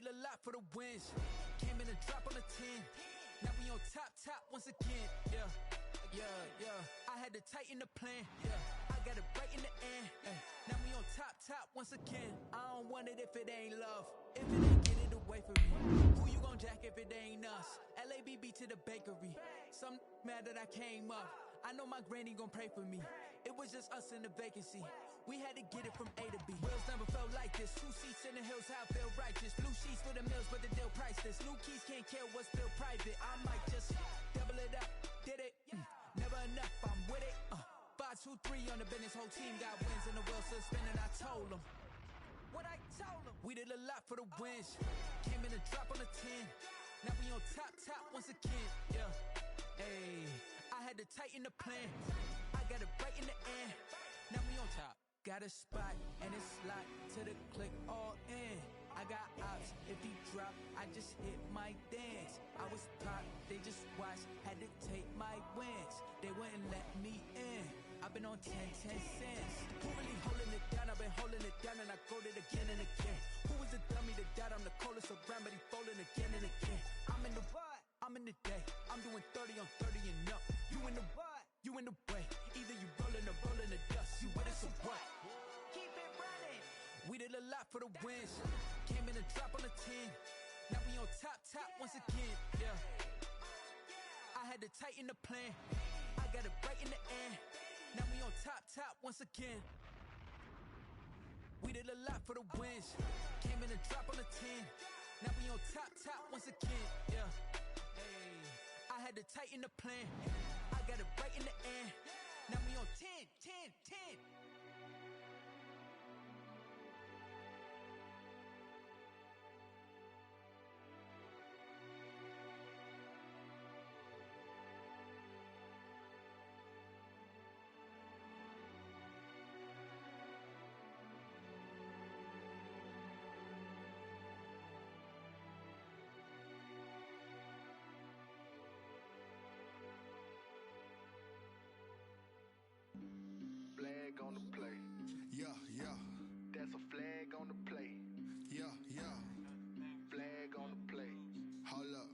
did a lot for the wins. Came in and drop on a 10. Now we on top once again. Yeah. I had to tighten the plan. I got it right in the end. Now we on top once again. I don't want it if it ain't love. If it ain't, get it away from me. Who you gon' jack if it ain't us? LABB to the bakery. Some mad that I came up. I know my granny gon' pray for me. It was just us in the vacancy. We had to get it from A to B. Wheels never felt like this. 2 seats in the hills, how I feel righteous. Blue sheets for the mills, but the deal priceless. New keys can't care what's still private. I might just double it up. Did it? Never enough, I'm with it. 5, 2, 3 on the business. Whole team got wins and the wheels still spinning. I told them what I told them. We did a lot for the wins. Came in and drop on a 10. Now we on top once again. Hey, I had to tighten the plan. I got it right in the end. Now we on top. Got a spot and it's locked to the click all in. I got ops, if he drop, I just hit my dance. I was top, they just watched, had to take my wins. They wouldn't let me in. I've been on 10 cents. Who really holding it down? I've been holding it down and I go it again and again. Who was the dummy that died? I'm the coldest around, but he folding again and again. I'm in the what? I'm in the day. I'm doing 30 on 30 and up. You in the what? You in the way. Either you rolling or rolling the dust. You with us or what? Keep it running. We did a lot for the wins. Came in and drop on a 10. Now we on top once again. I had to tighten the plan. I got it right in the end. Now we on top once again. We did a lot for the wins. Came in and drop on a 10. Now we on top once again. Hey, I had to tighten the plan. I got it right in the end. Now we on 10. Flag on the play. Yeah. That's a flag on the play. Yeah. Flag on the play. Hold up.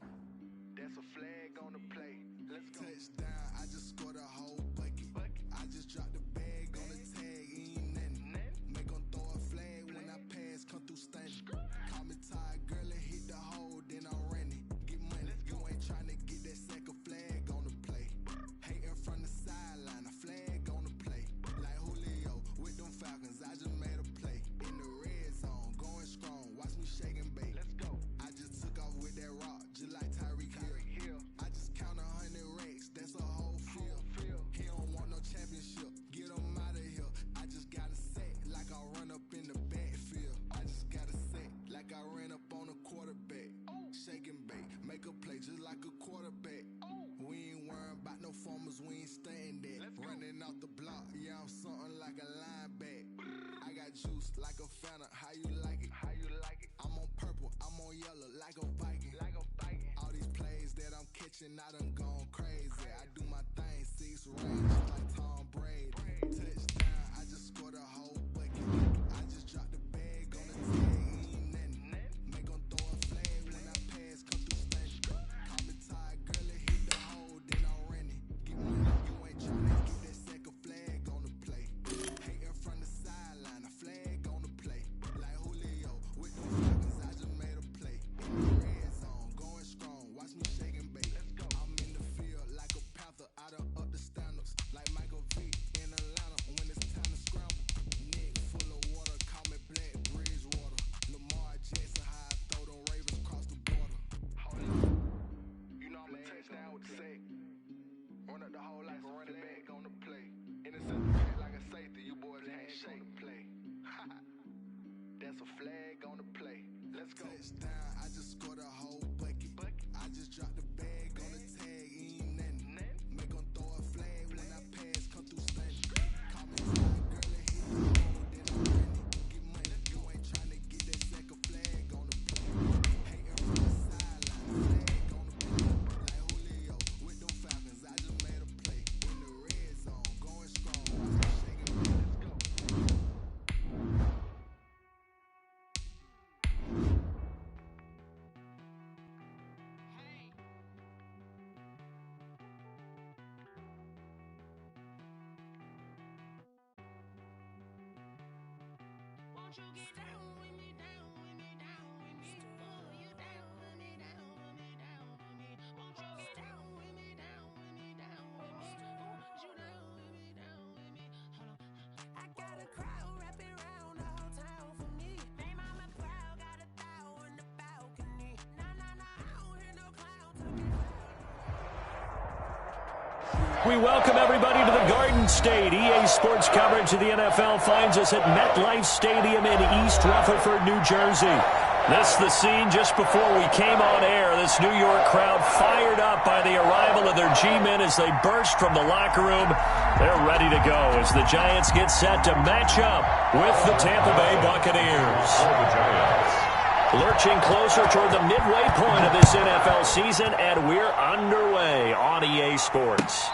That's a flag on the play. Let's go. Touchdown, I just scored a whole bucket. I just dropped the bag on the tag, ain't nothing. Make 'em throw a flag when I pass, come through stunning. Call me tired, girl, and hit the hole, then I'm running. Get money, you ain't tryna get that second flag on the play. Hating from the sideline, a flag on the play. Like Julio with them Falcons, I just made a play. In the red zone, going strong, watch me shake and bake. Let's go. I just took off with that rock, just like Tyreek Hill. I just count 100 racks, that's a whole field. He don't want no championship, get him out of here. I just got a set, like I run up in the backfield. I just got a set, like I ran up on a quarterback. Shake and bake, make a play just like a quarterback. We ain't worrying about no formers, we ain't staying that. Running out the block, yeah, I'm something like a lineback. I got juice like a Fanta, how you like it? I'm on purple, I'm on yellow, like a Viking. All these plays that I'm catching, I done gone crazy. I do my thing, 6 range, like Tom Brady. Touchdown, I just scored a whole bucket. I just dropped the bag on the tag, ain't nothing. Make 'em throw a flag when I pass, come through stunning. Call me tired, girl, and hit the hole, then I'm running. Get money, you ain't tryna get that second flag on the play. Hating from the sideline, a flag on the play. Like Julio with them Falcons, I just made a play. In the red zone, going strong, watch me shake and bake. I'm in the field like a panther, I done up the standards. We welcome everybody to the Garden State. EA Sports coverage of the NFL finds us at MetLife Stadium in East Rutherford, New Jersey. This is the scene just before we came on air. This New York crowd fired up by the arrival of their G-men as they burst from the locker room. They're ready to go as the Giants get set to match up with the Tampa Bay Buccaneers. Lurching closer toward the midway point of this NFL season, and we're underway on EA Sports.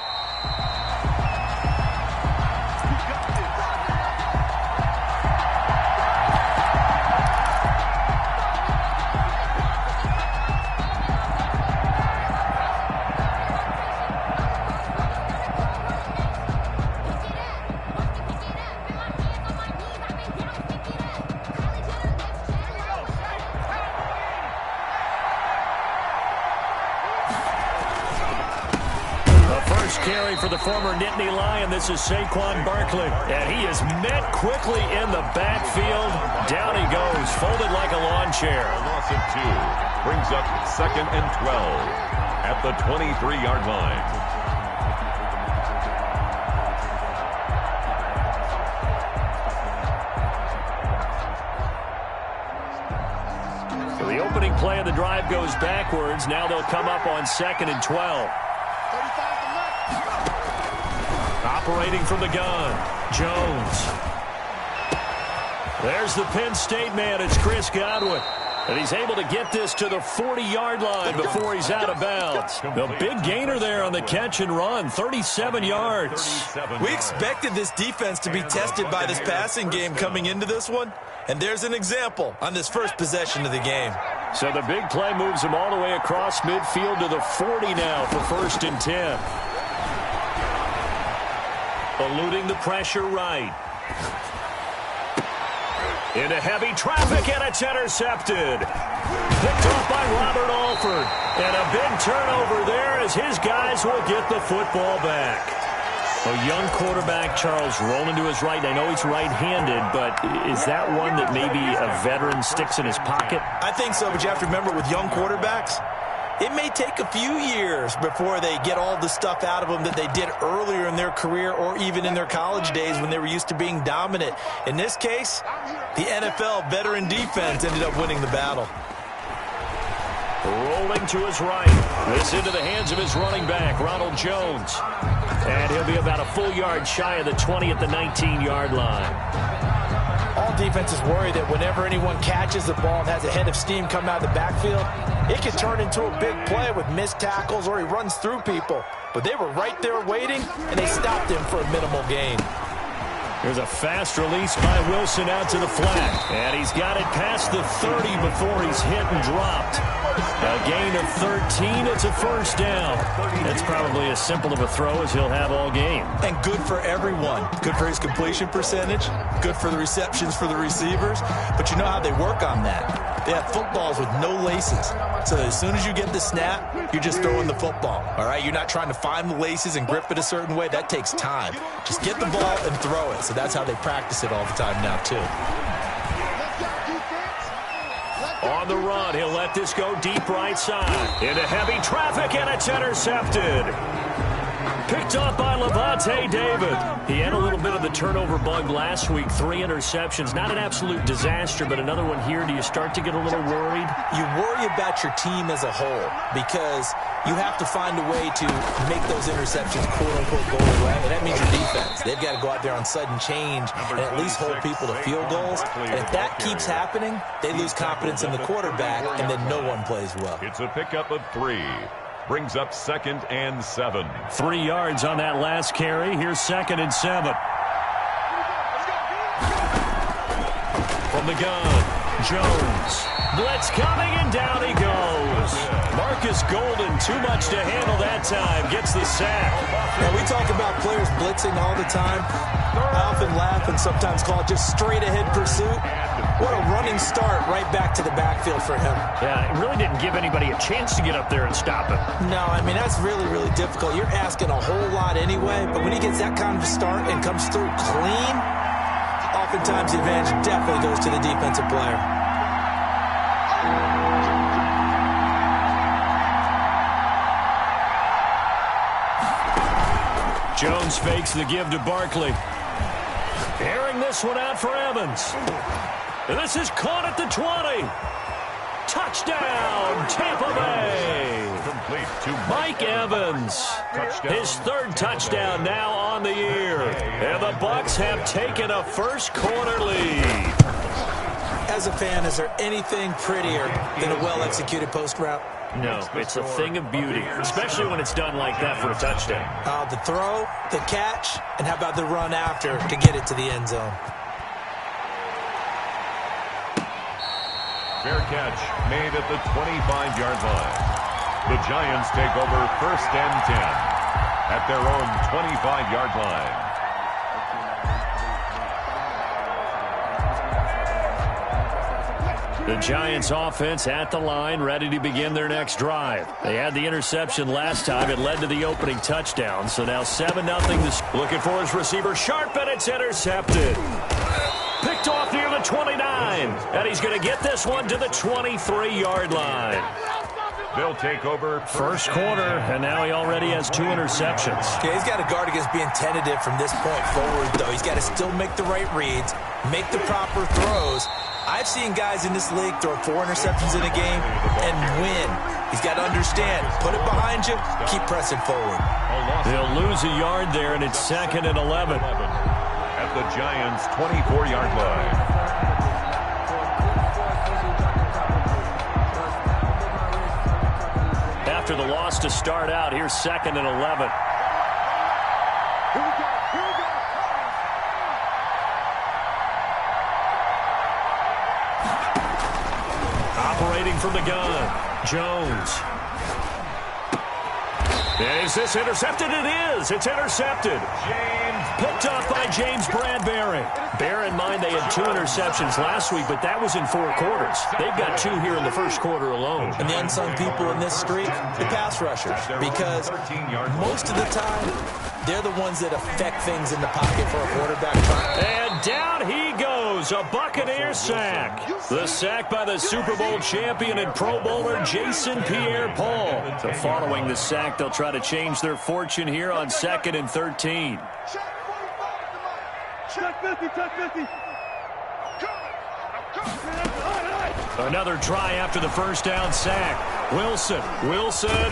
Carry for the former Nittany Lion. This is Saquon Barkley, and he is met quickly in the backfield. Down he goes, folded like a lawn chair. A loss of 2 brings up 2nd and 12 at the 23-yard line. So the opening play of the drive goes backwards. Now they'll come up on 2nd and 12. Operating from the gun, Jones. There's the Penn State man. It's Chris Godwin. And he's able to get this to the 40-yard line before he's out of bounds. The big gainer there on the catch and run, 37 yards. We expected this defense to be tested by this passing game coming into this one. And there's an example on this first possession of the game. So the big play moves him all the way across midfield to the 40 now for 1st and 10. Eluding the pressure right. Into heavy traffic, and it's intercepted. Picked off by Robert Alford. And a big turnover there as his guys will get the football back. A young quarterback, Charles, rolling to his right. I know he's right-handed, but is that one that maybe a veteran sticks in his pocket? I think so, but you have to remember with young quarterbacks, it may take a few years before they get all the stuff out of them that they did earlier in their career or even in their college days when they were used to being dominant. In this case, the NFL veteran defense ended up winning the battle. Rolling to his right. This into the hands of his running back, Ronald Jones. And he'll be about a full yard shy of the 20 at the 19-yard line. All defenses worry that whenever anyone catches the ball and has a head of steam come out of the backfield, it can turn into a big play with missed tackles or he runs through people. But they were right there waiting, and they stopped him for a minimal gain. There's a fast release by Wilson out to the flat. And he's got it past the 30 before he's hit and dropped. A gain of 13. It's a 1st down. That's probably as simple of a throw as he'll have all game. And good for everyone. Good for his completion percentage. Good for the receptions for the receivers. But you know how they work on that. They have footballs with no laces. So as soon as you get the snap, you're just throwing the football. All right? You're not trying to find the laces and grip it a certain way. That takes time. Just get the ball and throw it. So that's how they practice it all the time now, too. On the run, he'll let this go deep right side. Into heavy traffic, and it's intercepted. Picked up by Levante David. He had a little bit of the turnover bug last week. 3 interceptions. Not an absolute disaster, but another one here. Do you start to get a little worried? You worry about your team as a whole because you have to find a way to make those interceptions quote-unquote go away, and that means your defense. They've got to go out there on sudden change and at least hold people to field goals. And if that keeps happening, they lose confidence in the quarterback, and then no one plays well. It's a pickup of 3. Brings up 2nd and 7. 3 yards on that last carry. Here's 2nd and 7. From the gun, Jones. Blitz coming, and down he goes. goes. Marcus Golden, too much to handle that time, gets the sack. Now, we talk about players blitzing all the time. I often laugh and sometimes call it just straight-ahead pursuit. What a running start right back to the backfield for him. Yeah, it really didn't give anybody a chance to get up there and stop him. No, I mean, that's really, really difficult. You're asking a whole lot anyway, but when he gets that kind of a start and comes through clean, oftentimes the advantage definitely goes to the defensive player. Jones fakes the give to Barkley. Airing this one out for Evans. And this is caught at the 20. Touchdown, Tampa Bay. Complete to Mike Evans. His third touchdown now on the year. And the Bucs have taken a first quarter lead. As a fan, is there anything prettier than a well-executed post route? No, it's a thing of beauty, especially when it's done like that for a touchdown. The throw, the catch, and how about the run after to get it to the end zone? fair catch made at the 25-yard line. The Giants take over 1st and 10 at their own 25-yard line. The Giants offense at the line, ready to begin their next drive. They had the interception last time. It led to the opening touchdown. So now 7-0. Looking for his receiver, Sharp, and it's intercepted. Picked off near the 29. And he's going to get this one to the 23-yard line. They'll take over first quarter, and now he already has 2 interceptions. Okay, he's got to guard against being tentative from this point forward, though. He's got to still make the right reads, make the proper throws. I've seen guys in this league throw 4 interceptions in a game and win. He's got to understand, put it behind you, keep pressing forward. They'll lose a yard there, and it's 2nd and 11. At the Giants' 24-yard line. After the loss to start out, here's 2nd and 11. Operating from the gun, Jones. Is this intercepted? It is. It's intercepted. Picked off by James Bradbury. Bear in mind they had 2 interceptions last week, but that was in 4 quarters. They've got 2 here in the first quarter alone. And the unsung people in this streak, the pass rushers, because most of the time, they're the ones that affect things in the pocket for a quarterback. And down he goes, a Buccaneer sack. The sack by the Super Bowl champion and Pro Bowler Jason Pierre-Paul. So following the sack, they'll try to change their fortune here on 2nd and 13. Check 50, check 50. Another try after the first down sack. Wilson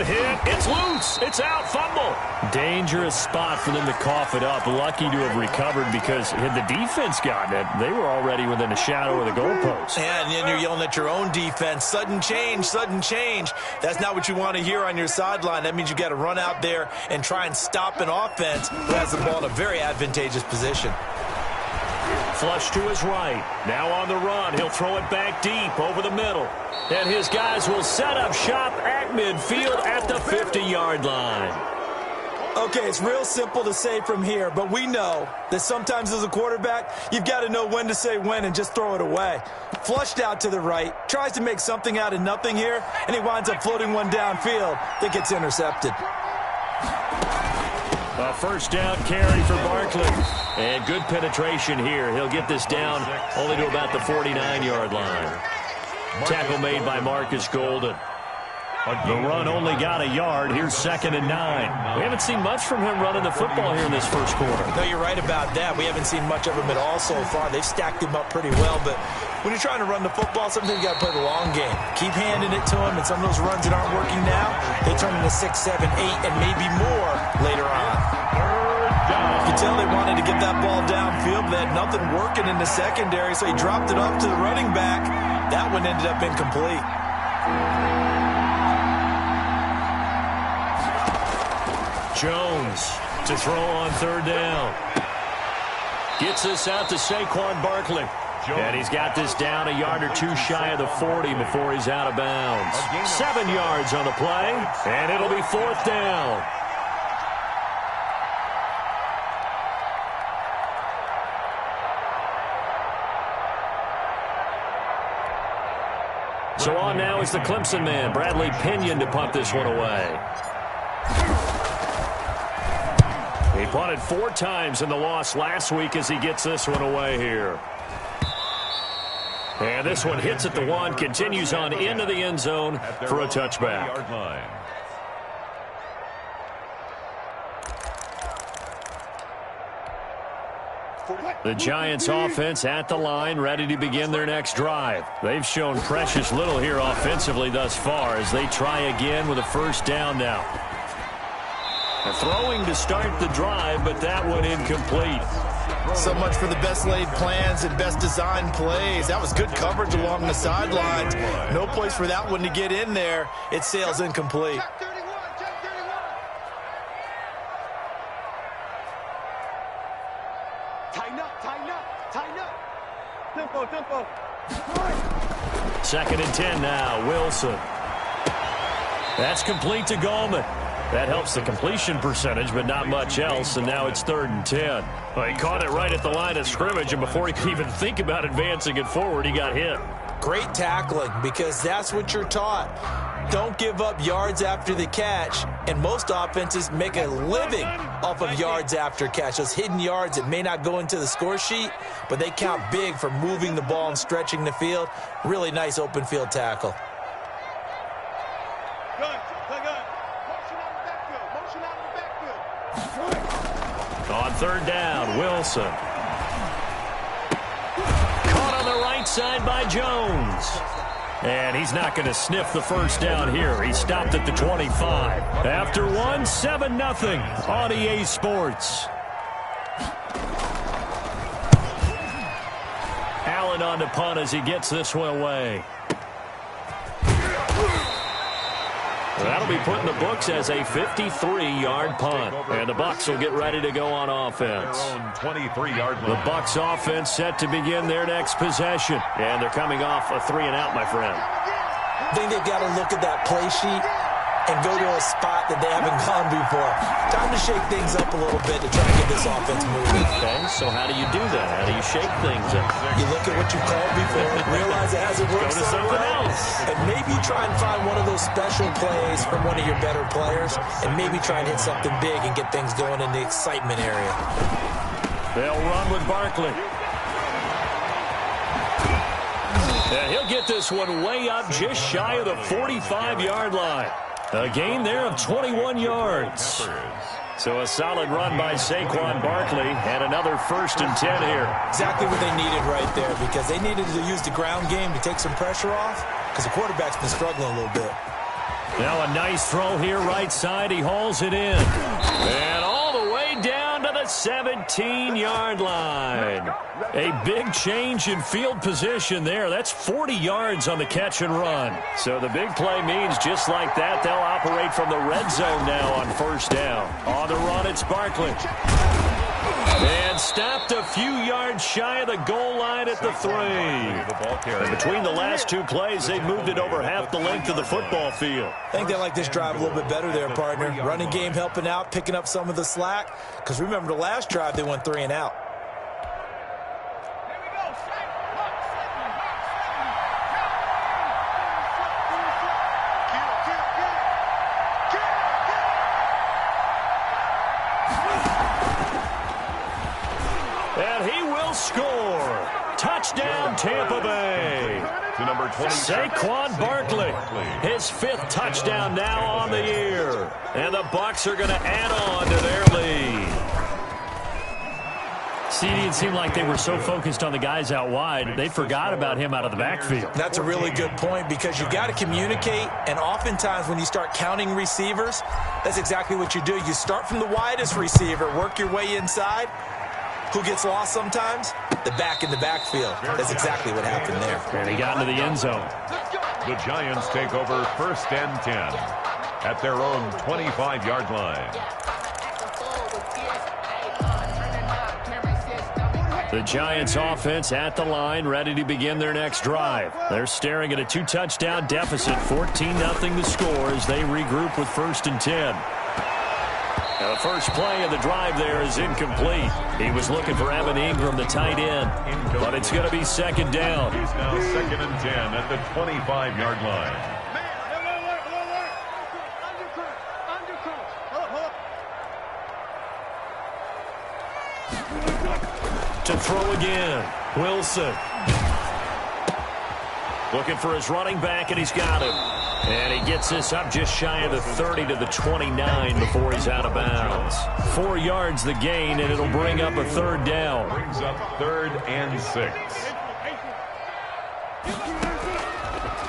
hit. It's loose. It's out. Fumble. Dangerous spot for them to cough it up. Lucky to have recovered because had the defense gotten it, they were already within a shadow of the goalpost. Yeah, and then you're yelling at your own defense. Sudden change, sudden change. That's not what you want to hear on your sideline. That means you got to run out there and try and stop an offense who has the ball in a very advantageous position. Flush to his right. Now on the run. He'll throw it back deep over the middle. And his guys will set up shop at midfield at the 50-yard line. Okay, it's real simple to say from here, but we know that sometimes as a quarterback, you've got to know when to say when and just throw it away. Flushed out to the right, tries to make something out of nothing here, and he winds up floating one downfield that gets intercepted. A first down carry for Barkley. And good penetration here. He'll get this down only to about the 49-yard line. Tackle made by Marcus Golden. The run only got a yard. Here's 2nd and 9. We haven't seen much from him running the football here in this first quarter. No, you're right about that. We haven't seen much of him at all so far. They've stacked him up pretty well, but when you're trying to run the football, sometimes you got to play the long game. Keep handing it to him, and some of those runs that aren't working now, they turn into 6, 7, 8, and maybe more later on. You can tell they wanted to get that ball downfield, but they had nothing working in the secondary, so he dropped it off to the running back. That one ended up incomplete. Jones to throw on 3rd down. Gets this out to Saquon Barkley. And he's got this down a yard or two shy of the 40 before he's out of bounds. 7 yards on the play, and it'll be 4th down. So on now is the Clemson man, Bradley Pinion, to punt this one away. He punted 4 times in the loss last week as he gets this one away here. And this one hits at the 1, continues on into the end zone for a touchback. The Giants offense at the line, ready to begin their next drive. They've shown precious little here offensively thus far as they try again with a 1st down now. Throwing to start the drive, but that one incomplete. So much for the best laid plans and best designed plays. That was good coverage along the sidelines. No place for that one to get in there. It sails incomplete. Tighten up. Tempo. 2nd and 10 now, Wilson. That's complete to Gallman. That helps the completion percentage, but not much else, and now it's 3rd and 10. Well, he caught it right at the line of scrimmage, and before he could even think about advancing it forward, he got hit. Great tackling, because that's what you're taught. Don't give up yards after the catch, and most offenses make a living off of yards after catch. Those hidden yards that may not go into the score sheet, but they count big for moving the ball and stretching the field. Really nice open field tackle. On 3rd down, Wilson. Caught on the right side by Jones. And he's not going to sniff the 1st down here. He stopped at the 25. After 1, 7-0 on EA Sports. Allen on the punt as he gets this one away. That'll be put in the books as a 53-yard punt. And the Bucs will get ready to go on offense. The Bucs offense set to begin their next possession. And they're coming off a 3-and-out, my friend. I think they've got to look at that play sheet and go to a spot that they haven't gone before. Time to shake things up a little bit to try and get this offense moving. Okay, so how do you do that? How do you shake things up? You look at what you called before, realize it hasn't worked Go to something else. and maybe try and find one of those special plays from one of your better players, and maybe try and hit something big and get things going in the excitement area. They'll run with Barkley. And he'll get this one way up just shy of the 45-yard line. A gain there of 21 yards. So a solid run by Saquon Barkley and another 1st and 10 here. Exactly what they needed right there, because they needed to use the ground game to take some pressure off, because the quarterback's been struggling a little bit. Now a nice throw here right side. He hauls it in. And all the way down to the 17-yard line. A big change in field position there. That's 40 yards on the catch and run. So the big play means just like that, they'll operate from the red zone now on 1st down. On the run, it's Barkley. And stopped a few yards shy of the goal line at the 3. And between the last 2 plays, they've moved it over half the length of the football field. I think they like this drive a little bit better there, partner. Running game helping out, picking up some of the slack. Because remember, the last drive, they went 3-and-out. Score. Touchdown, Tampa Bay. To number 20, Saquon Barkley. His 5th touchdown now on the year. And the Bucs are going to add on to their lead. See, it seemed like they were so focused on the guys out wide, they forgot about him out of the backfield. That's a really good point, because you've got to communicate, and oftentimes when you start counting receivers, that's exactly what you do. You start from the widest receiver, work your way inside. Who gets lost sometimes? The back in the backfield. That's exactly what happened there. And he got into the end zone. The Giants take over 1st and 10 at their own 25-yard line. The Giants offense at the line, ready to begin their next drive. They're staring at a 2-touchdown deficit, 14-0 the score as they regroup with 1st and 10. Now the first play of the drive there is incomplete. He was looking for Evan Ingram, the tight end, but it's going to be 2nd down. He's now 2nd and 10 at the 25-yard line. To throw again, Wilson. Looking for his running back, and he's got him. And he gets this up just shy of the 30 to the 29 before he's out of bounds. 4 yards the gain, and it'll bring up a 3rd down. Brings up 3rd and 6.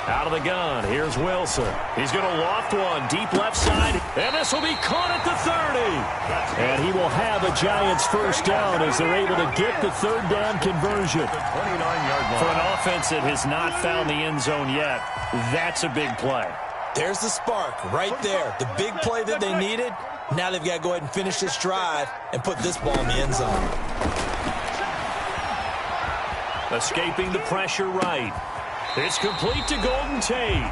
Out of the gun, here's Wilson. He's going to loft one, deep left side, and this will be caught at the 30. And he will have a Giants 1st down as they're able to get the 3rd down conversion. 29-yard line. For an offense that has not found the end zone yet, that's a big play. There's the spark right there. The big play that they needed. Now they've got to go ahead and finish this drive and put this ball in the end zone. Escaping the pressure right. It's complete to Golden Tate.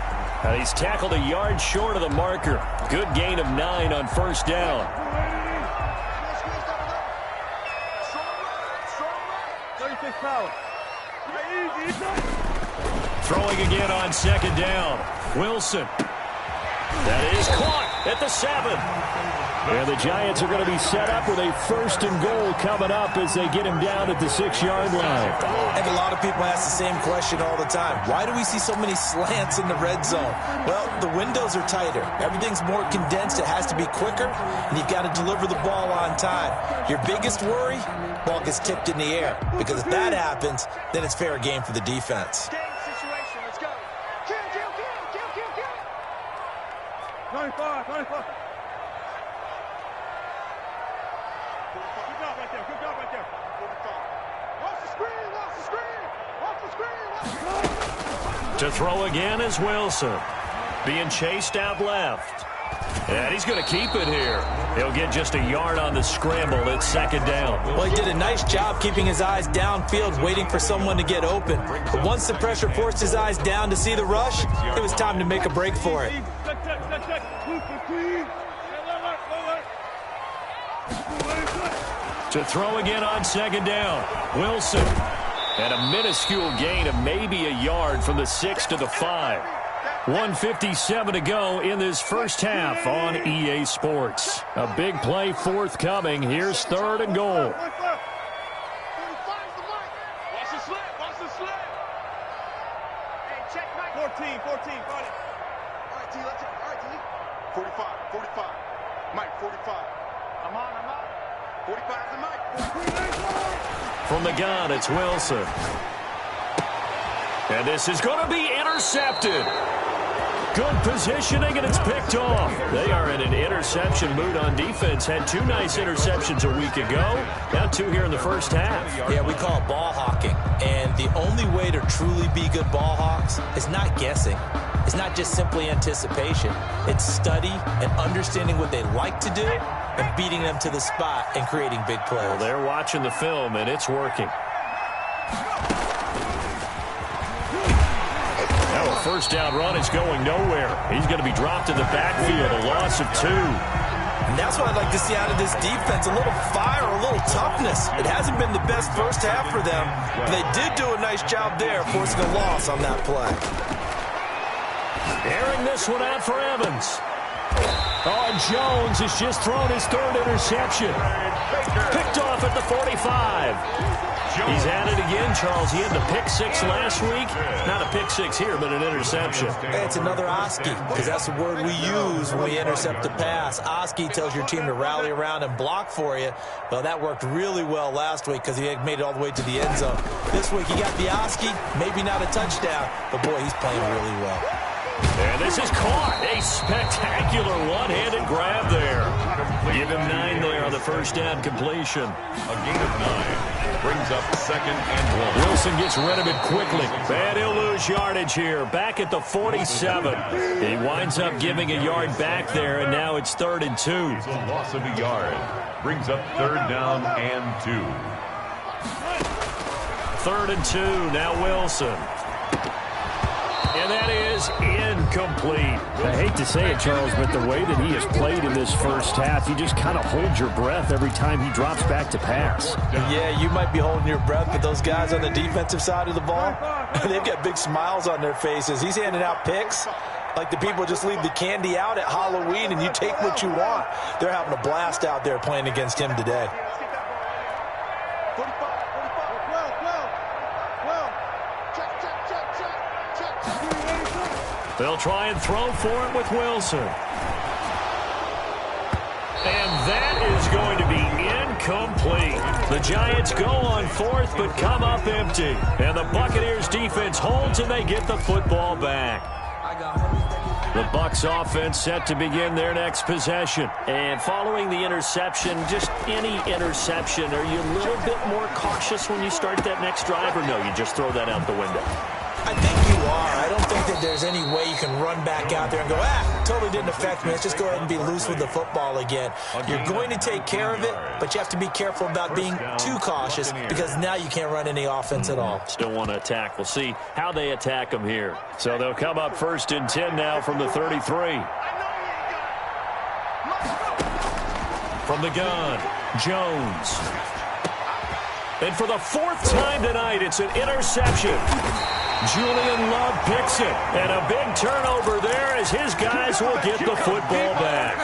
He's tackled a yard short of the marker. Good gain of 9 on 1st down. Throwing again on 2nd down. Wilson. That is caught at the 7. And the Giants are going to be set up with a 1st and goal coming up as they get him down at the 6-yard line. And a lot of people ask the same question all the time. Why do we see so many slants in the red zone? Well, the windows are tighter. Everything's more condensed. It has to be quicker, and you've got to deliver the ball on time. Your biggest worry, ball gets tipped in the air. Because if that happens, then it's fair game for the defense. Game situation. Let's go. Kill. 95. Good job right there. Watch the screen. To throw again is Wilson. Being chased out left. And he's going to keep it here. He'll get just a yard on the scramble at 2nd down. Well, he did a nice job keeping his eyes downfield, waiting for someone to get open. But once the pressure forced his eyes down to see the rush, it was time to make a break for it. To throw again on 2nd down. Wilson. And a minuscule gain of maybe a yard from the 6 to the 5. 1:57 to go in this first half on EA Sports. A big play forthcoming. Here's 3rd and goal. Watch the slip. Hey, check Mike. 14. Got it. All right, T, let's go. All right, T. 45. Mike, 45. I'm on. 45 to Mike. From the gun, it's Wilson. And this is going to be intercepted. Good positioning, and it's picked off. They are in an interception mood on defense. Had 2 nice interceptions a week ago. Now 2 here in the first half. Yeah, we call it ball hawking. And the only way to truly be good ball hawks is not guessing. It's not just simply anticipation. It's study and understanding what they like to do and beating them to the spot and creating big plays. Well, they're watching the film, and it's working. Now a 1st down run is going nowhere. He's going to be dropped in the backfield, a loss of 2. And that's what I'd like to see out of this defense, a little fire, a little toughness. It hasn't been the best first half for them, but they did do a nice job there, forcing a loss on that play. Airing this one out for Evans. Oh, Jones has just thrown his 3rd interception. Picked off at the 45. He's at it again, Charles. He had the pick 6 last week. Not a pick 6 here, but an interception. Hey, it's another Oski, because that's the word we use when we intercept a pass. Oski tells your team to rally around and block for you. Well, that worked really well last week because he had made it all the way to the end zone. This week he got the Oski, maybe not a touchdown, but boy, he's playing really well. And this is caught. A spectacular one-handed grab there. Give him 9 there on the 1st down completion. A gain of 9 brings up 2nd and 1. Wilson gets rid of it quickly. And he'll lose yardage here. Back at the 47. He winds up giving a yard back there, and now it's 3rd and 2. It's a loss of a yard. Brings up 3rd down and 2. 3rd and 2. Now Wilson. And that is incomplete. I hate to say it, Charles, but the way that he has played in this first half, you just kind of hold your breath every time he drops back to pass. Yeah, you might be holding your breath, but those guys on the defensive side of the ball, they've got big smiles on their faces. He's handing out picks like the people just leave the candy out at Halloween and you take what you want. They're having a blast out there playing against him today. They'll try and throw for it with Wilson. And that is going to be incomplete. The Giants go on 4th but come up empty. And the Buccaneers defense holds and they get the football back. The Bucs offense set to begin their next possession. And following the interception, just any interception, are you a little bit more cautious when you start that next drive, or no, you just throw that out the window? I think you are. I don't think that there's any way you can run back out there and go, totally didn't affect me. Let's just go ahead and be loose with the football again. You're going to take care of it, but you have to be careful about being too cautious because now you can't run any offense at all. Still want to attack. We'll see how they attack them here. So they'll come up 1st and 10 now from the 33. From the gun, Jones. And for the 4th time tonight, it's an interception. Julian Love picks it. And a big turnover there as his guys will get the football back.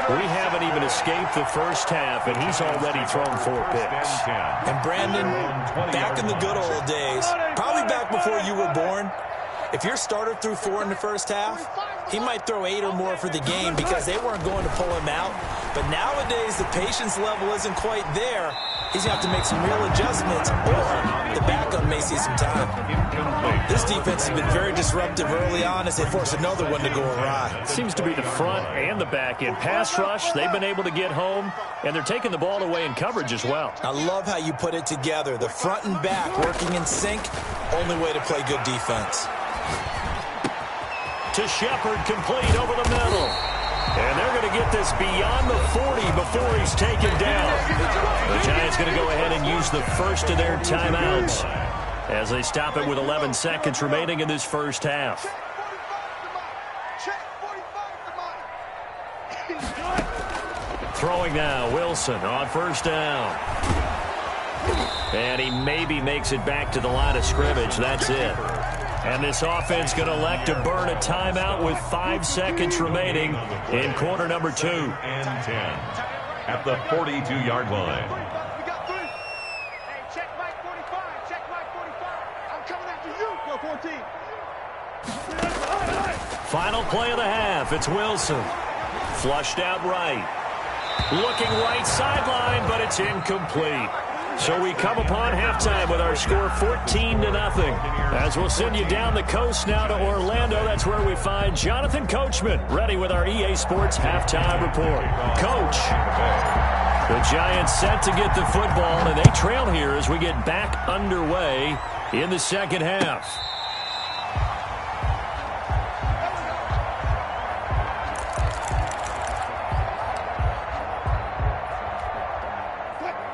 We haven't even escaped the first half, and he's already thrown 4 picks. And Brandon, back in the good old days, probably back before you were born, if your starter threw 4 in the first half, he might throw 8 or more for the game because they weren't going to pull him out. But nowadays, the patience level isn't quite there. He's going to have to make some real adjustments, or the backup may see some time. This defense has been very disruptive early on as they force another one to go awry. Seems to be the front and the back end. Pass rush, they've been able to get home, and they're taking the ball away in coverage as well. I love how you put it together. The front and back working in sync, only way to play good defense. To Shepard, complete over the middle. And they're going to get this beyond the 40 before he's taken down. The Giants going to go ahead and use the first of their timeouts as they stop it with 11 seconds remaining in this first half. Throwing now, Wilson on 1st down. And he maybe makes it back to the line of scrimmage. That's it. And this offense going to elect to burn a timeout with 5 seconds remaining in quarter number 2. And 10 at the 42-yard line. We got 3. Hey, check Mike 45. Check Mike 45. I'm coming after you. Go 14. Final play of the half. It's Wilson. Flushed out right. Looking right sideline, but it's incomplete. So we come upon halftime with our score 14-0. As we'll send you down the coast now to Orlando. That's where we find Jonathan Coachman ready with our EA Sports halftime report. Coach, the Giants set to get the football, and they trail here as we get back underway in the second half.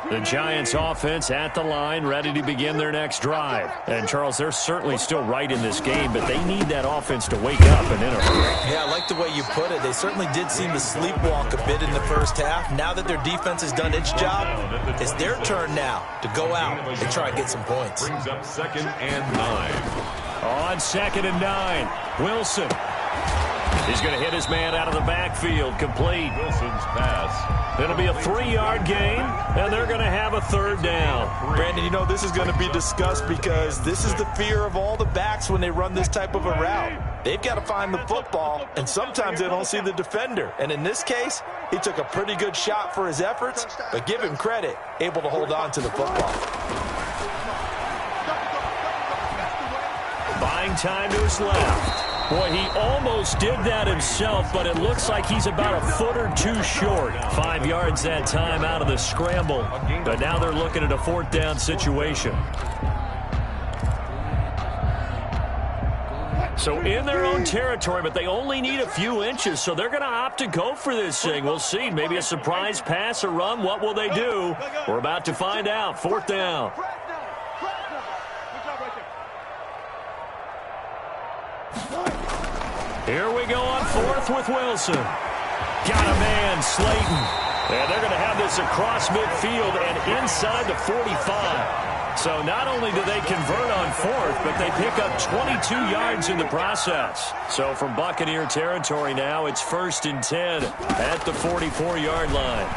The Giants offense at the line, ready to begin their next drive. And, Charles, they're certainly still right in this game, but they need that offense to wake up and in a hurry. Yeah, I like the way you put it. They certainly did seem to sleepwalk a bit in the first half. Now that their defense has done its job, it's their turn now to go out and try and get some points. Brings up 2nd and 9. On 2nd and 9, Wilson. He's going to hit his man out of the backfield, complete. Wilson's pass. It'll be a 3-yard gain, and they're going to have a 3rd down. Brandon, you know this is going to be discussed because this is the fear of all the backs when they run this type of a route. They've got to find the football, and sometimes they don't see the defender. And in this case, he took a pretty good shot for his efforts, but give him credit, able to hold on to the football. Buying time to his left. Boy, he almost did that himself, but it looks like he's about a foot or 2 short. 5 yards that time out of the scramble. But now they're looking at a 4th down situation. So in their own territory, but they only need a few inches, so they're going to opt to go for this thing. We'll see. Maybe a surprise pass or run. What will they do? We're about to find out. 4th down. Here we go on fourth with Wilson. Got a man, Slayton. And they're going to have this across midfield and inside the 45. So not only do they convert on fourth, but they pick up 22 yards in the process. So from Buccaneer territory now, it's 1st and 10 at the 44-yard line.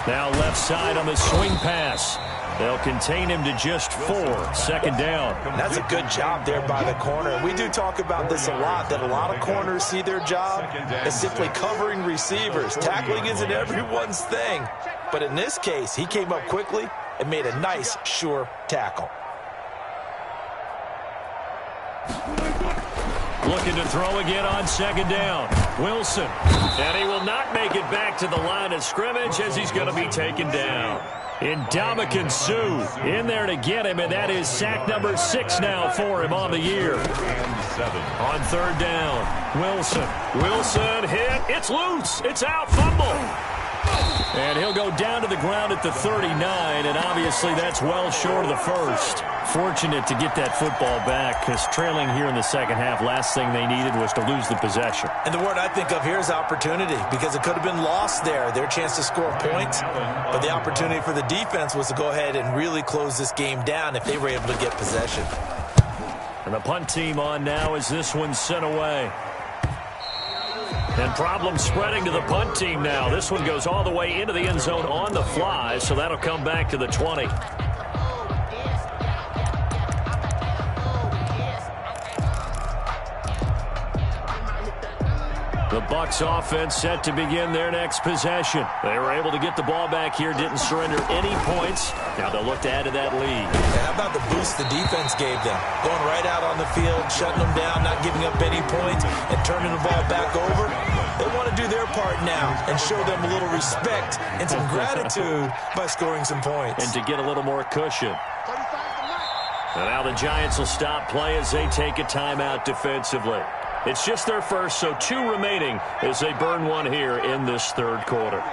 Now left side on the swing pass. They'll contain him to just 4, 2nd down. That's a good job there by the corner. We do talk about this a lot, that a lot of corners see their job as simply covering receivers. Tackling isn't everyone's thing. But in this case, he came up quickly and made a nice, sure tackle. Looking to throw again on 2nd down. Wilson. And he will not make it back to the line of scrimmage as he's going to be taken down. Ndamukong Suh in there to get him, and that is sack number 6 now for him on the year. On 3rd down, Wilson hit. It's loose. It's out. Fumble. And he'll go down to the ground at the 39, and obviously that's well short of the first. Fortunate to get that football back, because trailing here in the second half, last thing they needed was to lose the possession. And the word I think of here is opportunity, because it could have been lost there, their chance to score points. But the opportunity for the defense was to go ahead and really close this game down if they were able to get possession. And the punt team on now as this one's sent away. And problems spreading to the punt team now. This one goes all the way into the end zone on the fly, so that'll come back to the 20. The Bucs offense set to begin their next possession. They were able to get the ball back here, didn't surrender any points. Now they'll look to add to that lead. And how about the boost the defense gave them? Going right out on the field, shutting them down, not giving up any points, and turning the ball back over. They want to do their part now and show them a little respect and some gratitude by scoring some points. And to get a little more cushion. And now the Giants will stop play as they take a timeout defensively. It's just their first, so 2 remaining as they burn one here in this 3rd quarter.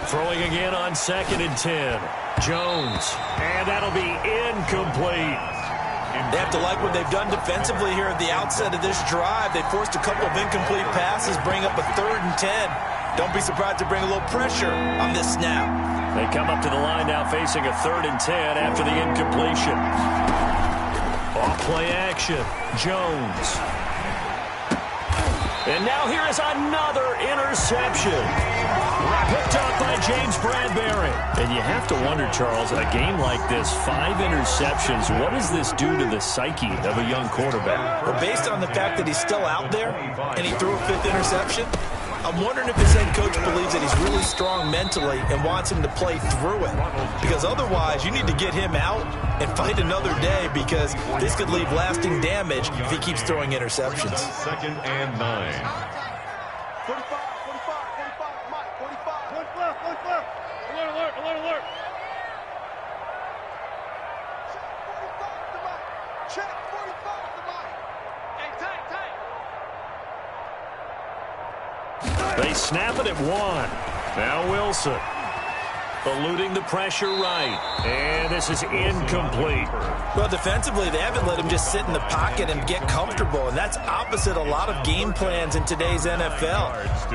Throwing again on 2nd and 10. Jones. And that'll be incomplete. They have to like what they've done defensively here at the outset of this drive. They forced a couple of incomplete passes, bring up a 3rd and 10. Don't be surprised to bring a little pressure on this snap. They come up to the line now facing a 3rd and 10 after the incompletion. Off play action. Jones. And now here is another interception. Picked up by James Bradbury. And you have to wonder, Charles, a game like this, 5 interceptions, what does this do to the psyche of a young quarterback? Well, based on the fact that he's still out there and he threw a 5th interception, I'm wondering if his head coach believes that he's really strong mentally and wants him to play through it. Because otherwise, you need to get him out and fight another day, because this could leave lasting damage if he keeps throwing interceptions. 2nd and 9. 45, Mike, 45. Look left. Alert. Check 45 to Mike. Hey, tight. They snap it at 1. Now Wilson. Eluding the pressure right. And this is incomplete. Well, defensively, they haven't let him just sit in the pocket and get comfortable, and that's opposite a lot of game plans in today's NFL.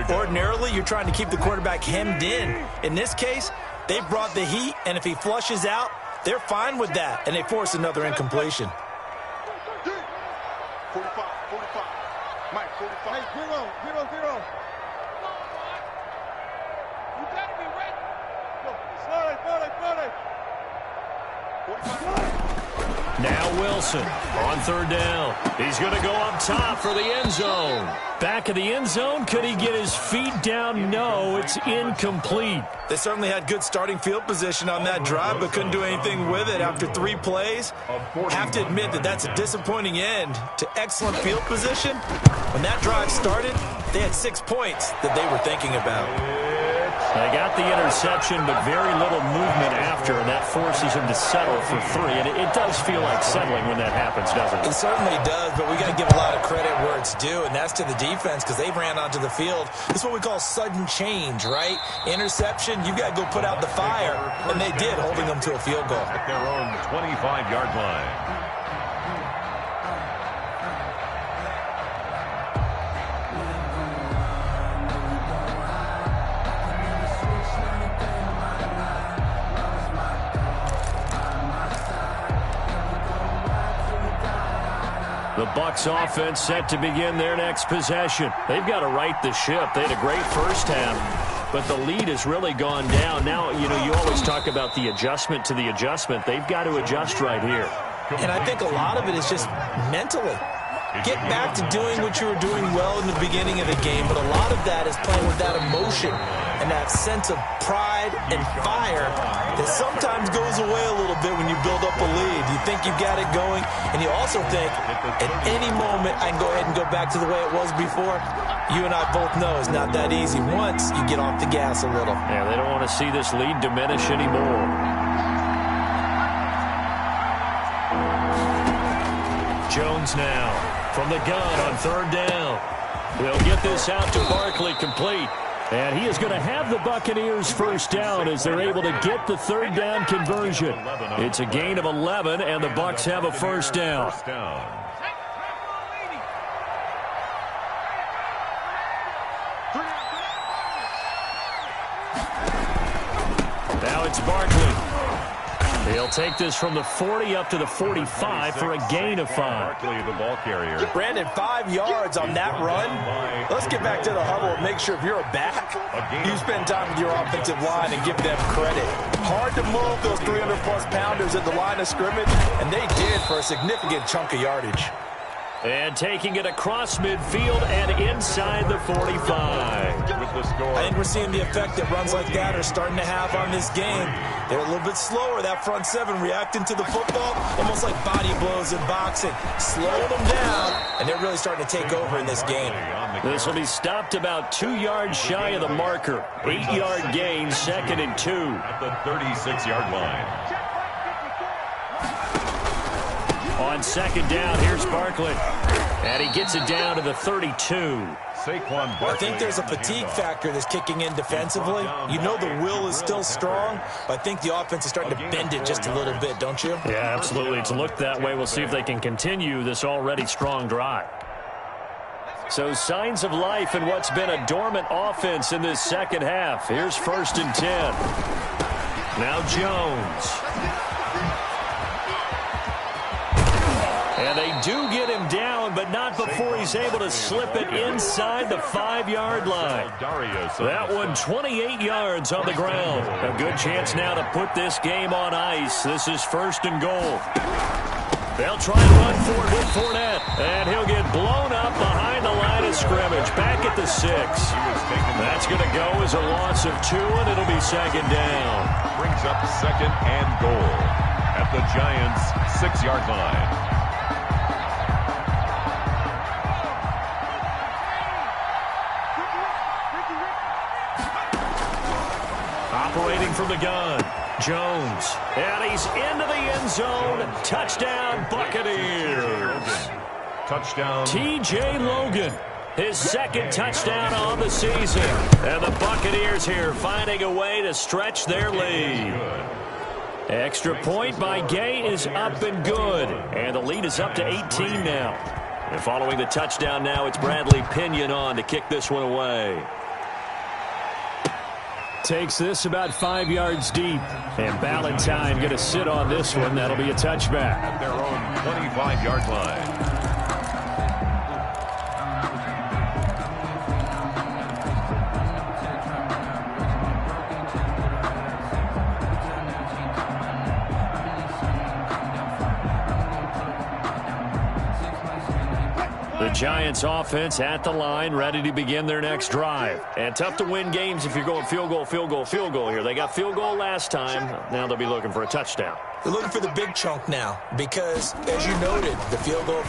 Ordinarily, you're trying to keep the quarterback hemmed in. In this case, they brought the heat, and if he flushes out, they're fine with that, and they force another incompletion. 45. Mike, 45. Hey, 0. You gotta be ready. Slow. 45. Now Wilson on 3rd down. He's going to go up top for the end zone. Back of the end zone. Could he get his feet down? No, it's incomplete. They certainly had good starting field position on that drive, but couldn't do anything with it after 3 plays. Have to admit that that's a disappointing end to excellent field position. When that drive started, they had 6 points that they were thinking about. They got the interception, but very little movement after, and that forces him to settle for 3. And it does feel like settling when that happens, doesn't it? It certainly does, but we got to give a lot of credit where it's due, and that's to the defense because they ran onto the field. It's what we call sudden change, right? Interception, you got to go put out the fire, and they did, holding them to a field goal. At their own 25-yard line. The Bucs offense set to begin their next possession. They've got to right the ship. They had a great first half, but the lead has really gone down. Now, you always talk about the adjustment to the adjustment. They've got to adjust right here. And I think a lot of it is just mentally. Get back to doing what you were doing well in the beginning of the game, but a lot of that is playing with that emotion and that sense of pride and fire that sometimes goes away a little bit when you build up a lead. You think you've got it going, and you also think at any moment I can go ahead and go back to the way it was before. You and I both know it's not that easy once you get off the gas a little. Yeah, they don't want to see this lead diminish anymore. Jones now from the gun on 3rd down. They'll get this out to Barkley, complete. And he is going to have the Buccaneers first down as they're able to get the 3rd down conversion. It's a gain of 11, and the Bucs have a first down. Now it's Barkley. He'll take this from the 40 up to the 45 for a gain of 5. Barkley, the ball carrier. Brandon, 5 yards on that run. Let's get back to the huddle and make sure if you're a back, you spend time with your offensive line and give them credit. Hard to move those 300-plus pounders at the line of scrimmage, and they did for a significant chunk of yardage. And taking it across midfield and inside the 45. With the score. I think we're seeing the effect that runs like that are starting to have on this game. They're a little bit slower, that front 7, reacting to the football, almost like body blows in boxing, slowing them down, and they're really starting to take over in this game. This will be stopped about 2 yards shy of the marker. 8-yard gain, 2nd and 2. At the 36-yard line. On 2nd down, here's Barkley. And he gets it down to the 32. Saquon Barkley. I think there's a fatigue factor that's kicking in defensively. You know the will is still strong, but I think the offense is starting to bend it just a little bit, don't you? Yeah, absolutely. It's looked that way. We'll see if they can continue this already strong drive. So signs of life in what's been a dormant offense in this second half. Here's 1st and 10. Now Jones. And they do get him down, but not before he's able to slip it inside the 5-yard line. That one 28 yards on the ground. A good chance now to put this game on ice. This is 1st and goal. They'll try and run for it with Fournette. And he'll get blown up behind the line of scrimmage. Back at the 6. That's going to go as a loss of 2, and it'll be 2nd down. Brings up 2nd and goal at the Giants' 6-yard line. Operating from the gun, Jones. And he's into the end zone. Touchdown, Buccaneers. Touchdown. T.J. Logan, his 2nd touchdown on the season. And the Buccaneers here finding a way to stretch their lead. Extra point by Gay is up and good. And the lead is up to 18 now. And following the touchdown now, it's Bradley Pinion on to kick this one away. Takes this about 5 yards deep. And Ballantyne going to sit on this one. That'll be a touchback. At their own 25-yard line. The Giants offense at the line, ready to begin their next drive. And tough to win games if you're going field goal, field goal, field goal here. They got field goal last time. Now they'll be looking for a touchdown. You're looking for the big chunk now because, as you noted, the field goal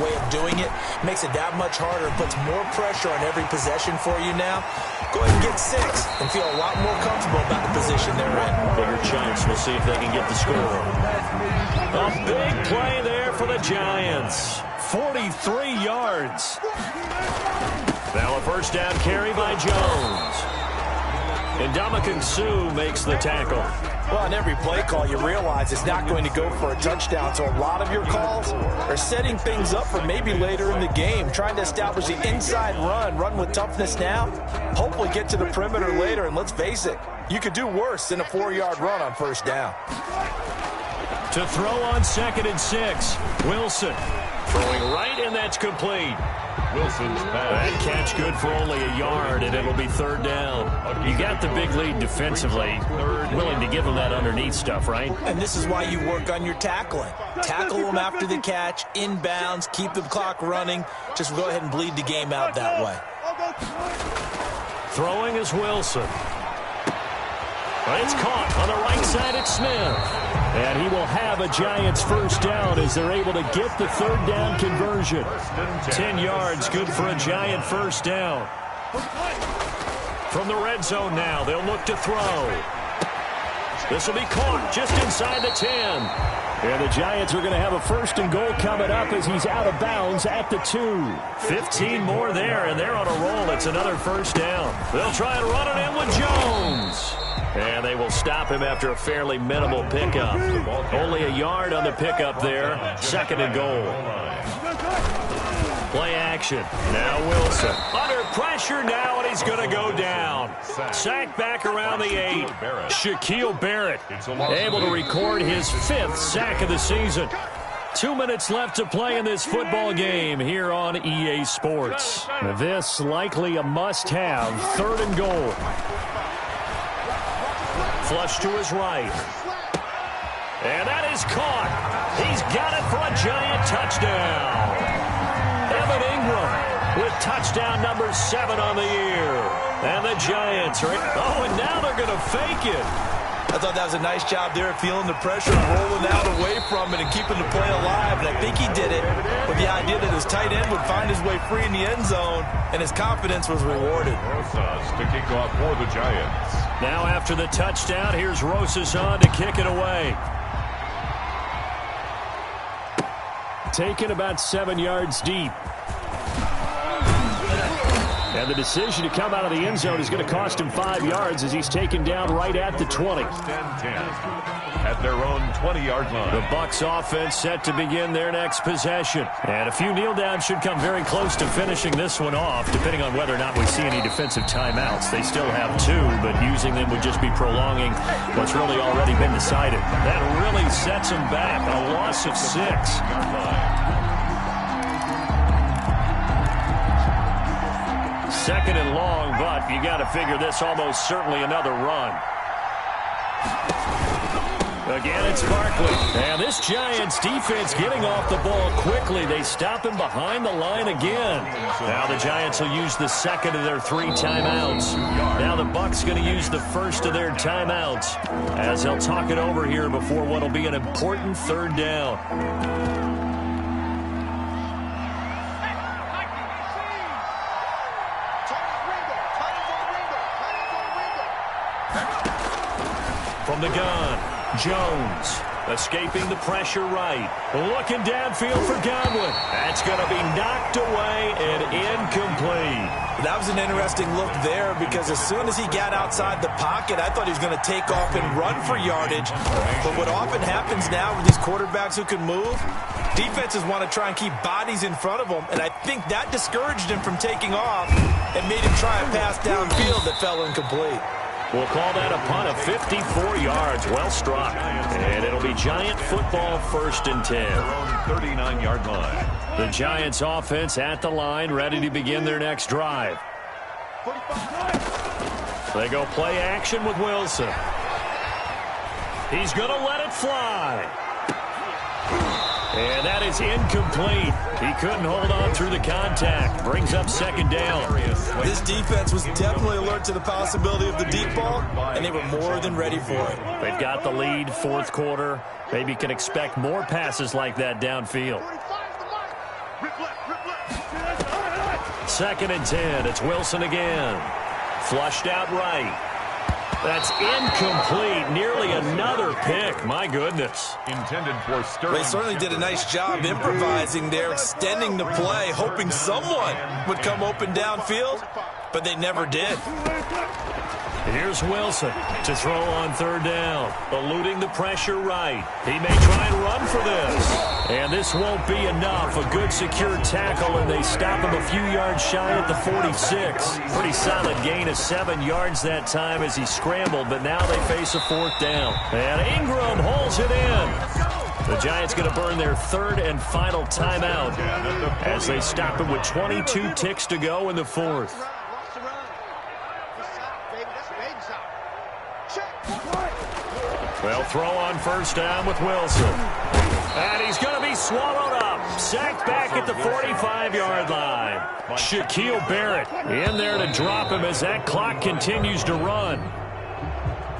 way of doing it makes it that much harder and puts more pressure on every possession for you now. Go ahead and get 6 and feel a lot more comfortable about the position they're in. Bigger chance. We'll see if they can get the score. A big play there for the Giants. 43 yards. Now a first down carry by Jones. And Ndamukong Suh makes the tackle. Well, on every play call, you realize it's not going to go for a touchdown, so a lot of your calls are setting things up for maybe later in the game, trying to establish the inside run with toughness now, hopefully get to the perimeter later, and let's face it, you could do worse than a 4-yard run on first down. To throw on 2nd and 6, Wilson throwing right, and that's complete. Wilson's pass. That catch good for only a yard, and it'll be 3rd down. You got the big lead defensively. Willing to give them that underneath stuff, right? And this is why you work on your tackling. Tackle them after the catch, inbounds, keep the clock running. Just go ahead and bleed the game out that way. Throwing is Wilson. It's caught on the right side at Smith. And he will have a Giants first down as they're able to get the 3rd down conversion. 10 yards, good for a Giant first down. From the red zone now, they'll look to throw. This will be caught just inside the 10. And the Giants are going to have a 1st and goal coming up as he's out of bounds at the 2. 15 more there, and they're on a roll. It's another first down. They'll try and run it in with Jones. And they will stop him after a fairly minimal pickup. Only a yard on the pickup there. 2nd and goal. Play action. Now Wilson. Under pressure now, and he's going to go down. Sacked back around the 8. Shaquille Barrett able to record his 5th sack of the season. 2 minutes left to play in this football game here on EA Sports. This likely a must-have. 3rd and goal. Flush to his right. And that is caught. He's got it for a Giant touchdown. Evan Ingram with touchdown number 7 on the year. And the Giants are... Oh, and now they're going to fake it. I thought that was a nice job there, feeling the pressure, rolling out away from it, and keeping the play alive. And I think he did it with the idea that his tight end would find his way free in the end zone, and his confidence was rewarded. Rosas to kick off for the Giants. Now after the touchdown, here's Rosas on to kick it away. Taken about 7 yards deep. And the decision to come out of the end zone is going to cost him 5 yards as he's taken down right at the 20. 10-10 at their own 20-yard line. The Bucs offense set to begin their next possession. And a few kneel downs should come very close to finishing this one off, depending on whether or not we see any defensive timeouts. They still have 2, but using them would just be prolonging what's really already been decided. That really sets them back. A loss of 6. Second and long, but you got to figure this almost certainly another run. Again, it's Barkley. And this Giants defense getting off the ball quickly. They stop him behind the line again. Now the Giants will use the 2nd of their 3 timeouts. Now the Bucs going to use the 1st of their timeouts as they'll talk it over here before what will be an important 3rd down. From the gun, Jones escaping the pressure right. Looking downfield for Godwin. That's going to be knocked away and incomplete. That was an interesting look there because as soon as he got outside the pocket, I thought he was going to take off and run for yardage. But what often happens now with these quarterbacks who can move, defenses want to try and keep bodies in front of them, and I think that discouraged him from taking off and made him try a pass downfield that fell incomplete. We'll call that a punt of 54 yards. Well struck. And it'll be Giant football 1st and 10. 39-yard line. The Giants offense at the line, ready to begin their next drive. They go play action with Wilson. He's going to let it fly. And that is incomplete. He couldn't hold on through the contact. Brings up second down. This defense was definitely alert to the possibility of the deep ball, and they were more than ready for it. They've got the lead, fourth quarter. Maybe can expect more passes like that downfield. Second and 10. It's Wilson again. Flushed out right. That's incomplete. Nearly another pick. My goodness. Intended for Sterling. They certainly did a nice job improvising there, extending the play, hoping someone would come open downfield, but they never did. Here's Wilson to throw on third down. Eluding the pressure right. He may try and run for this. And this won't be enough. A good secure tackle, and they stop him a few yards shy at the 46. Pretty solid gain of 7 yards that time as he scrambled, but now they face a fourth down. And Ingram holds it in. The Giants going to burn their third and final timeout as they stop him with 22 ticks to go in the fourth. They'll throw on first down with Wilson. And he's going to be swallowed up. Sacked back at the 45-yard line. Shaquille Barrett in there to drop him as that clock continues to run.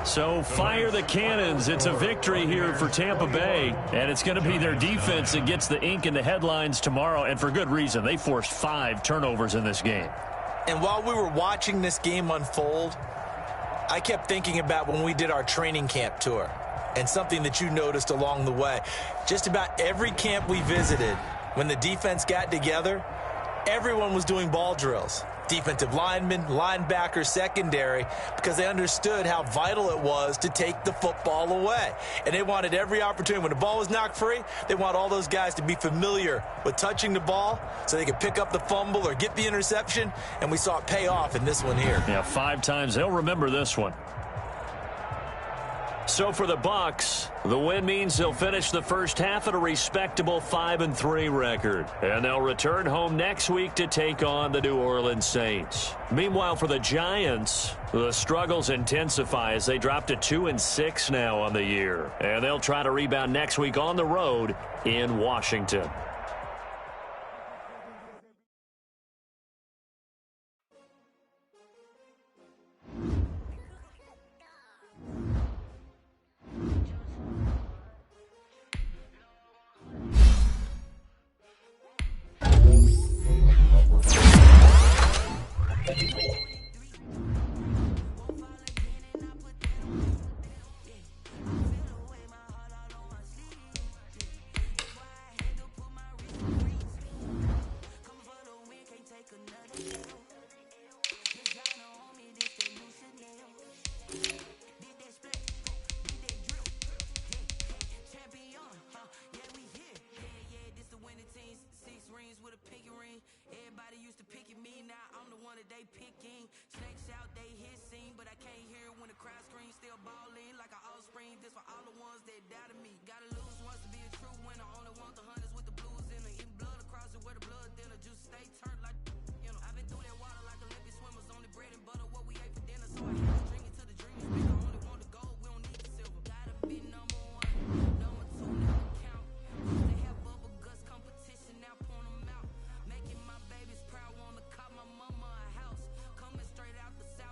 So fire the cannons. It's a victory here for Tampa Bay. And it's going to be their defense that gets the ink in the headlines tomorrow. And for good reason. They forced 5 turnovers in this game. And while we were watching this game unfold, I kept thinking about when we did our training camp tour and something that you noticed along the way. Just about every camp we visited, when the defense got together, everyone was doing ball drills. Defensive linemen, linebackers, secondary, because they understood how vital it was to take the football away. And they wanted every opportunity. When the ball was knocked free, they want all those guys to be familiar with touching the ball so they could pick up the fumble or get the interception. And we saw it pay off in this one here. Yeah, 5 times. They'll remember this one. So for the Bucs, the win means they'll finish the first half at a respectable 5-3 record. And they'll return home next week to take on the New Orleans Saints. Meanwhile, for the Giants, the struggles intensify as they drop to 2-6 now on the year. And they'll try to rebound next week on the road in Washington.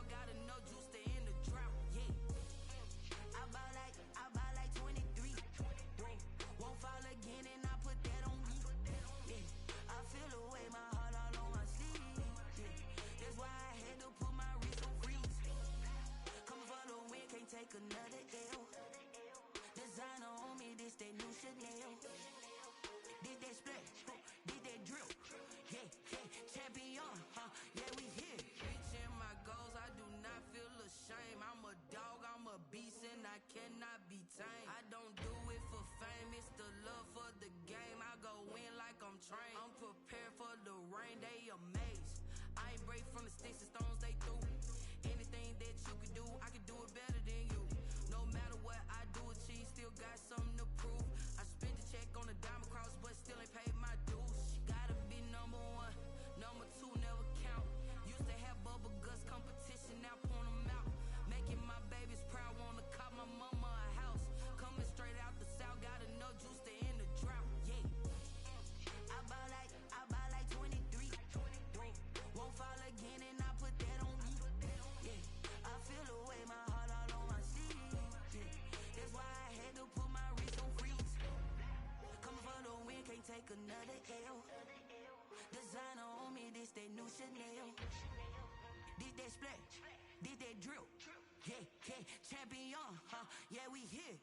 Got a Chanel. Did that splash, did that drill. Yeah, yeah, champion, huh? Yeah, we here.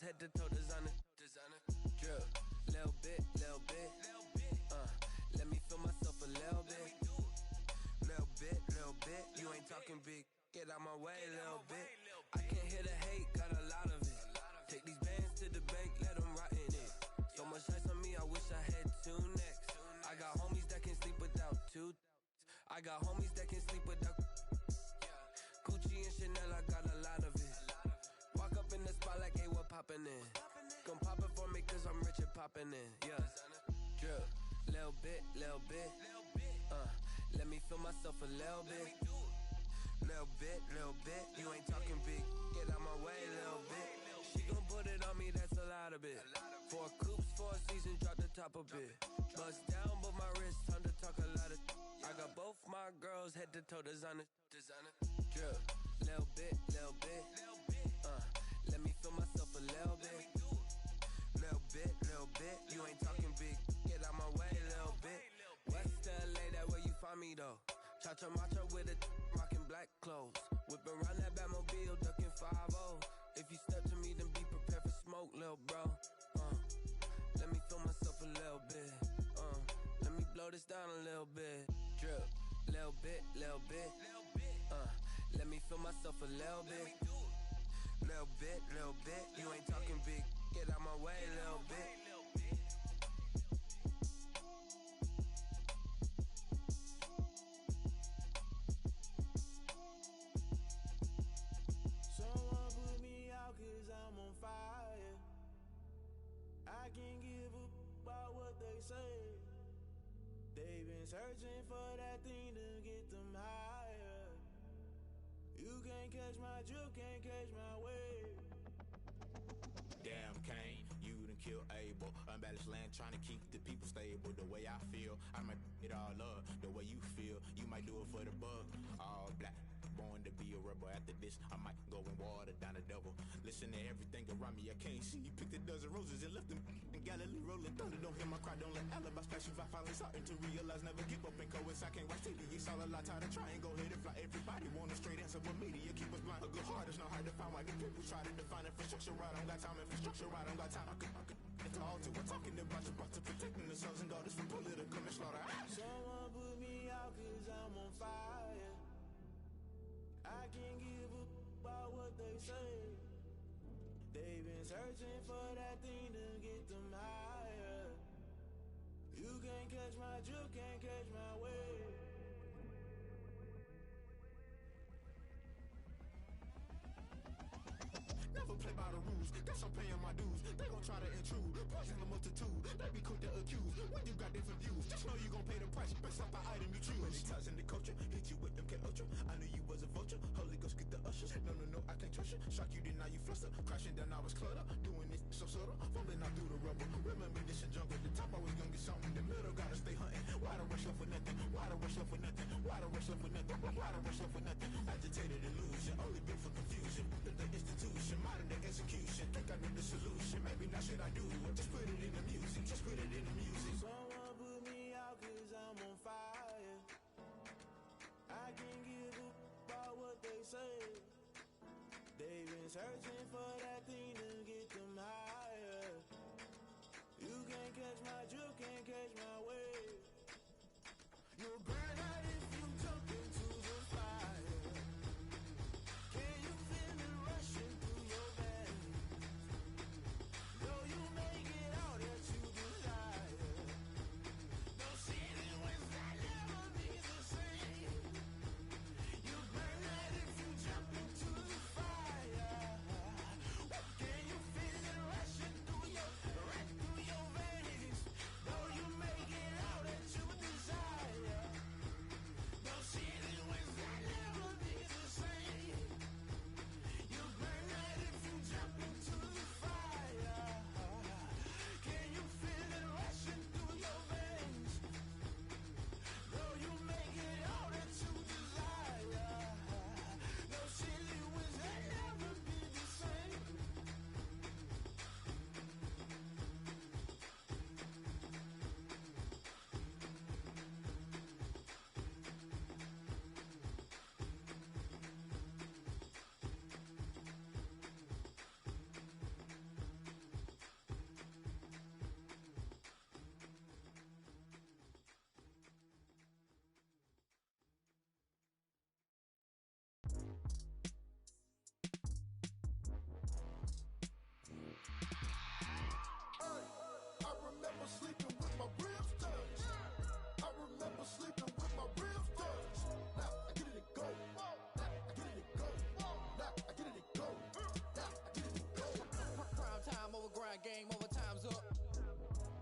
Head to toe designer, drip, little bit, let me feel myself a little bit, you ain't talking big, get out my way, little bit, I can't hear the hate, got a lot of it, take these bands to the bank, let them rot in it, so much ice on me, I wish I had two necks, I got homies that can sleep without two, I got homies that can sleep without, Gucci and Chanel, I got a lot of it, walk up in the spot like, hey, what poppin' in? Gon' pop it for me cause I'm rich and poppin' in, yeah. Drip, little bit, let me feel myself a little bit. Little bit, you ain't talking big, get out my way, little bit. She gon' put it on me, that's a lot of it. 4 coops, 4 seasons, drop the top a bit. Bust down, but my wrist, time to talk a lot of. I got both my girls, head to toe designer. Drip, little bit, let me feel myself a little bit. Little bit, you ain't talking big, get out my way, little bit. West LA, that where you find me though. Cha-cha macha with a rockin' black clothes. Whip around that Batmobile, ducking 5-0. If you step to me, then be prepared for smoke, little bro. Let me feel myself a little bit. Let me blow this down a little bit. Drip, little bit. Let me feel myself a little bit. Little bit, you ain't talking big, get out my way, little bit. Someone put me out cause I'm on fire. I can't give a about what they say. They've been searching for that thing to get catch my drift, can't catch my wave. Damn, Kane, you done killed Abel. Unbalanced land trying to keep the people stable. The way I feel, I might it all up. The way you feel, you might do it for the bug. All black, born to be a rebel. After this, I might go and water down the devil. Listen to everything around me, I can't see. Picked a dozen roses and left them in Galilee rolling thunder. Don't hear my cry, don't let alibis flash. If I finally starting to realize, never give up and coast. I can't watch TV, it's all a lot. Time to try and go ahead and fly. Everybody want a straight answer, but media keep us blind. A good heart is not hard to find. Why the people try to define infrastructure right? I don't got time, infrastructure right? I don't got time. I could talk to. We're talking about you, protecting the sons and daughters from political and slaughter. Someone put me out 'cause I'm on fire. I can't give up about what they say. They've been searching for that thing to get them higher. You can't catch my drift, can't catch my wave. Never play by the rules, guess I'm paying my dues. They gon' try to intrude, poison the multitude. They be quick to accuse, when you got different views. Just know you gon' pay the price, based off the item you choose. Many ties in the culture, hit you with MK Ultra. I knew you was a vulture, Holy Ghost get the ushers. No, I can't trust you. Shock you, then now you fluster. Crashing down, I was cluttered. Doing this so subtle, fumbling out through the rubble. Remember this a jungle, the top always gonna get something. The middle gotta stay hunting. Why the rush left for nothing? Why the rush left for nothing? Why the rush left for nothing? Why the rush left for nothing? Agitated illusion, only built for confusion. The institution, modern day execution. Think I know the solution. Maybe not should I do it? Just put it in the music. Just put it in the music. Someone put me out 'cause I'm on fire. I can't give up about what they say. They've been searching for that thing to get them higher. You can't catch my drift, can't catch my wave. You'll burn out if you jump into the fire. Can you feel it rushing through your veins? Though you make it out that you desire. No ceiling wins that never be the same. You burn out if you jump into the fire. Can you feel it rushing through your veins? Though you make it out that you desire. No ceiling wins that never be the same. You burn out if you jump into the fire. Can you feel it rushing through your veins? Though you make it out that you desire. No ceiling wins that never be the same. I remember sleeping with my ribs touched. I remember sleeping with my ribs touched. Now I get it and go. Now I get it and go. Now I get it and go. Now I get it and go. Prime time over grind game, over time's up.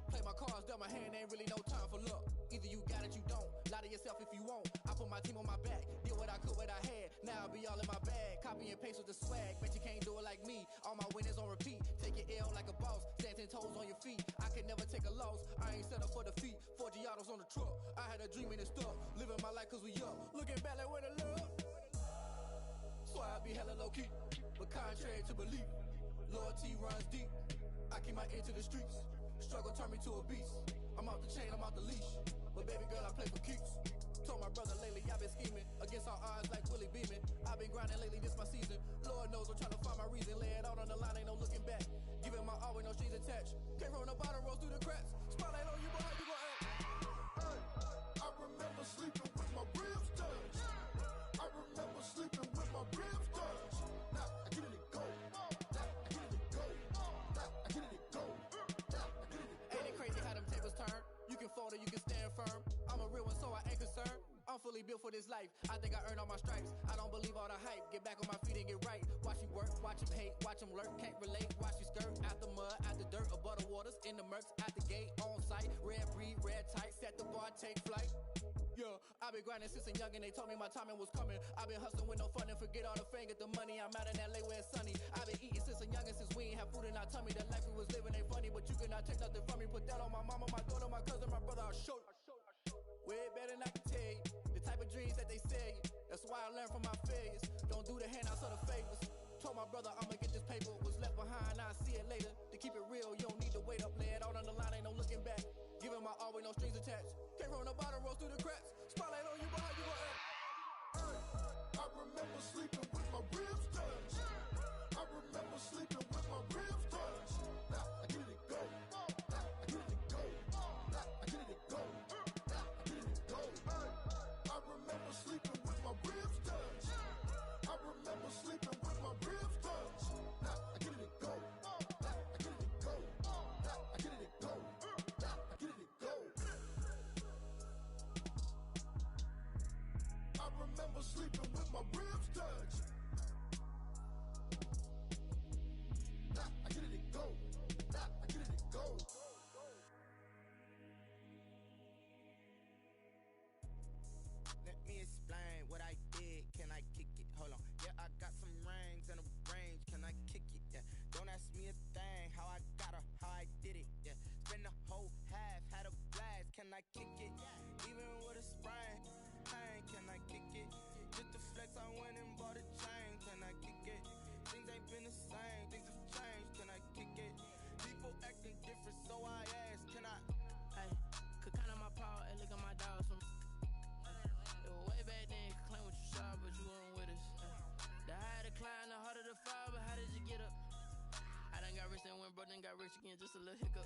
Play my cards, dealt my hand, ain't really no time for luck. Either you got it, you don't. Lie to yourself if you won't. I put my team on my back, did what I could, what I had. Now I'll be all in my bag. Copy and paste with the swag. Bet you can't do it like me. All my winners on repeat. Take your L like a boss. Stand 10 toes on your feet. I can never take a loss. I ain't set up for defeat. 4 Giottos on the truck. I had a dream and it stuck. Living my life 'cause we up. Looking back like where the love. So I be hella low key. But contrary to belief, loyalty runs deep. I keep my ear to the streets. Struggle turned me to a beast. I'm off the chain, I'm off the leash. But baby girl, I play for keeps. Told my brother lately I've been scheming against all odds like Willie Beeman. I've been grinding lately, this my season. Lord knows I'm trying to find my reason. Lay it out on the line, ain't no looking back. Giving my all with no strings attached. Can't roll no bottom, rolls through the cracks. Spotlight on you, but how you gon' act? I remember sleeping with my ribs touched. I remember sleeping with my ribs touched. Now I get it and go. Now I get it and go. Now I get it and go. Now I get it and go. Ain't it crazy how them tables turn? You can fold or you can stand firm. I'm a real one, so I ain't concerned. I'm fully really built for this life. I think I earned all my stripes. I don't believe all the hype. Get back on my feet and get right. Watch me work, watch him hate, watch him lurk. Can't relate, watch you skirt. Out the mud, out the dirt, above the waters, in the murks, out the gate, on site. Red breed, red tight, set the bar, take flight. Yeah, I been grinding since a young and they told me my timing was coming. I been hustling with no fun and forget all the fame, get the money. I'm out in LA where it's sunny. I been eating since a young and since we ain't have food in our tummy. The life we was living ain't funny, but you cannot take nothing from me. Put that on my mama, my daughter, my cousin, my brother, I'll show you. Way better than I can tell you. The type of dreams that they sell you. That's why I learned from my failures. Don't do the handouts or the favors. Told my brother I'ma get this paper. Was left behind, I'll see it later. To keep it real, you don't need to wait up. Lay it out on the line, ain't no looking back. Giving my all with no strings attached. Came from the bottom, rose through the cracks. Spotlight on you, but how you gon' act? I remember sleeping with my ribs touched. I remember sleeping with my ribs touched. Now I get it go. Now I get it go. Now I get it go. Now I get it go. I remember sleeping with my ribs touched. I remember sleeping with my ribs touched. Now I get it go. Now I get it go. Now I get it go. Now I get it go. I remember sleeping with my ribs touched. Now I get it go. Now I get it go. Let me explain what I did. Can I kick it? Hold on. Yeah, I got some rings and a range. Can I kick it? Yeah. Don't ask me a thing. How I got her, how I did it. Yeah. Spend the whole half, had a blast. Can I kick it? Even with a sprain. Pain, can I kick it? Just the flex, I went and bought a chain. Can I kick it? Things ain't been the same. Things have changed. Can I kick it? People acting different, so I asked. Can I? Hey, could count on my power and look at my dogs from. It was way back then, could claim what you saw, but you weren't with us. The higher the climb, the harder the fall, but how did you get up? I done got rich and went broke, then got rich again, just a little hiccup.